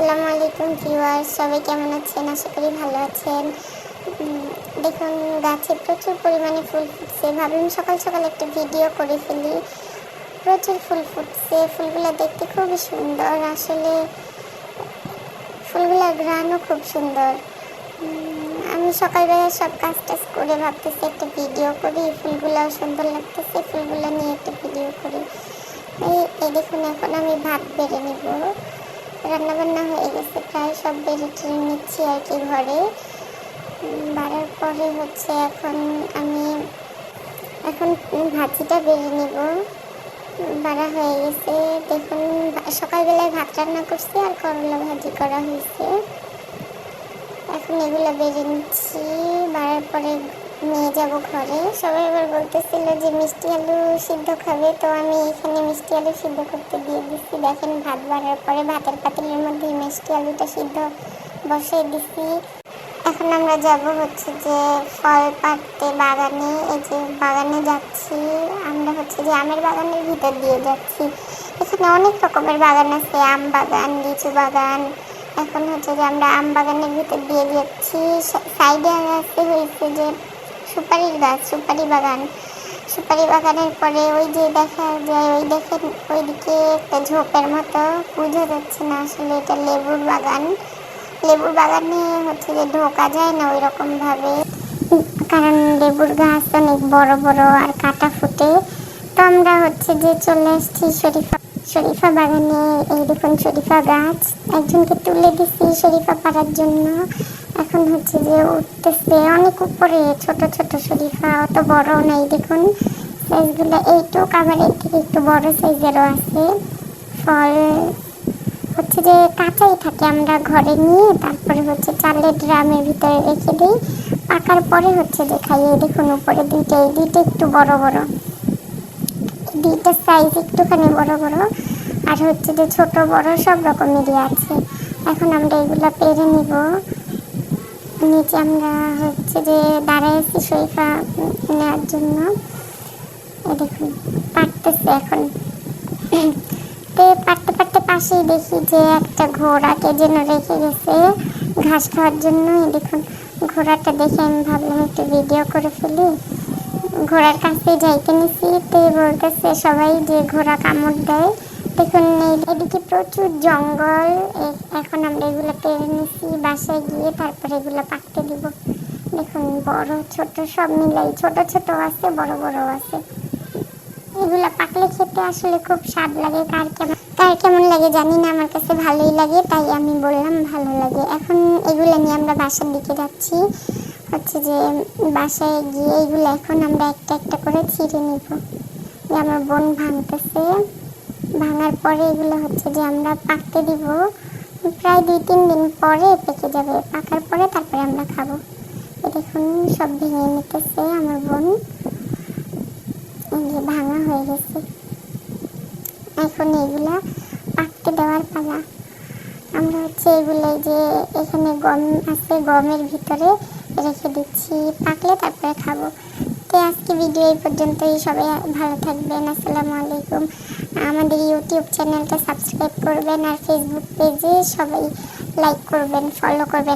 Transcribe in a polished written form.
আসসালামু আলাইকুম ভিউয়ার্স, সবাই কেমন আছেন? আশা করি ভালো আছেন। দেখুন, গাছে প্রচুর পরিমাণে ফুল ফুটছে। ভাবলাম সকাল সকাল একটা ভিডিও করে ফেলি। প্রচুর ফুল ফুটছে, ফুলগুলো দেখতে খুবই সুন্দর। আসলে ফুলগুলোর ঘ্রাণও খুব সুন্দর। আমি সকালবেলা সব কাজ টাজ করে ভাবতেছি একটা ভিডিও করি। ফুলগুলাও সুন্দর লাগতেছে, ফুলগুলো নিয়ে একটা ভিডিও করি। এই দেখুন, এখন আমি ভাত বেড়ে নিব। রান্নাবান্না হয়ে গেছে, প্রায় সব বেড়ে টেড়ে নিচ্ছি আর কি ঘরে। বাড়ার পরে আমি এখন ভাজিটা বেড়ে নিব। বাড়া হয়ে গেছে। দেখুন, সকালবেলায় ভাত রান্না করছি আর করলা ভাজি করা হয়েছে। এখন এগুলো বেড়ে নিচ্ছি। বাড়ার পরে নিয়ে যাব ঘরে। সবাই আবার বলতেছিল যে মিষ্টি আলু সিদ্ধ খাবে, তো আমি এখানে মিষ্টি আলু সিদ্ধ করতে দিয়ে দিচ্ছি। দেখেন, ভাত বাড়ার পরে ভাতের পাতিলের মধ্যে মিষ্টি আলুটা সিদ্ধ বসিয়ে দিচ্ছি। এখন আমরা যাব যে ফল পাড়তে বাগানে। এই যে বাগানে যাচ্ছি আমরা, যে আমের বাগানের ভিতর দিয়ে যাচ্ছি। এখানে অনেক রকমের বাগান আছে, আম বাগান, লিচু বাগান। এখন যে আমরা আম বাগানের ভিতর দিয়ে যাচ্ছি। সাইডে হয়েছে যে সুপারির গাছ, সুপারি বাগান। সুপারি বাগানের পরে ওই যে দেখা যায়, দেখেন ওইদিকে একটা ঝোপের মতো, বোঝা যাচ্ছে না আসলে এটা লেবুর বাগান। লেবুর বাগানে যে ঢোকা যায় না ওই রকম ভাবে, কারণ লেবুর গাছ অনেক বড় বড় আর কাটা ফুটে। তো আমরা যে চলে আসছি শরীফা বাগানে। এই দেখুন শরীফা গাছ, একজনকে তুলে দিচ্ছি শরীফা পাড়ার জন্য। এখন যে উঠতেছে অনেক উপরে, ছোট ছোট শরীফা, অত বড় নাই। দেখুন সাইজগুলো এইটুক, আবার এর থেকে একটু বড় সাইজেরও আছে। ফল যে কাঁচাই থাকে, আমরা ঘরে নিয়ে তারপরে চালের ড্রামের ভিতরে রেখে দিই। পাকার পরে যে খাইয়ে। দেখুন উপরে দুইটা, এই দুইটা একটু বড় বড়, দুইটা সাইজ একটুখানি বড় বড়, আর যে ছোট বড় সব রকমেরই আছে। এখন আমরা এগুলা পেরে নিব। নিচে আমরা যে দাঁড়ায় আছি শরীফা নেওয়ার জন্য। দেখুন পারতেছে এখন। পারতে পারতে পাশেই দেখি যে একটা ঘোড়াকে যেন রেখে গেছে ঘাস খাওয়ার জন্য। দেখুন ঘোড়াটা দেখে আমি ভাবলাম একটু ভিডিও করে ফেলি। ঘোড়ার কাছে যাইতে নিছি, তো বলতেছে সবাই যে ঘোড়া কামড় দেয়। দেখুন এদিকে প্রচুর জঙ্গল। এখন আমরা এগুলো পেরে নিছি, বাসায় গিয়ে তারপরে এগুলো পাকতে দিব। দেখুন বড় ছোট সব মিলাই, ছোট ছোট আছে, বড় বড় আছে। এগুলা পাকলে খেতে আসলে খুব স্বাদ লাগে। কার কেমন লাগে জানি না, আমার কাছে ভালোই লাগে, তাই আমি বললাম ভালো লাগে। এখন এগুলা নিয়ে আমরা বাসার দিকে যাচ্ছি। যে বাসায় গিয়ে এগুলো এখন আমরা একটা একটা করে ছিঁড়ে নিব। যে আমার বোন ভাঙতেছে, ভাঙার পরে এগুলো যে আমরা পাকতে দিব। প্রায় 2-3 দিন পরে পেকে যাবে। পাকার পরে তারপরে আমরা খাবো। দেখুন সব ভেঙে নিতেছে আমার বোন। ভাঙা হয়ে গেছে। এখন এগুলা পাকতে দেওয়ার পালা। আমরা এগুলো যে এখানে গম আছে, গমের ভিতরে রেখে দিচ্ছি, পাকলে তারপরে খাবো। তো আজকে ভিডিও এই পর্যন্তই। সবাই ভালো থাকবেন। আসসালামু আলাইকুম। আমাদের ইউটিউব চ্যানেলটা সাবস্ক্রাইব করবেন, আর ফেসবুক পেজে সবাই লাইক করবেন, ফলো করবেন।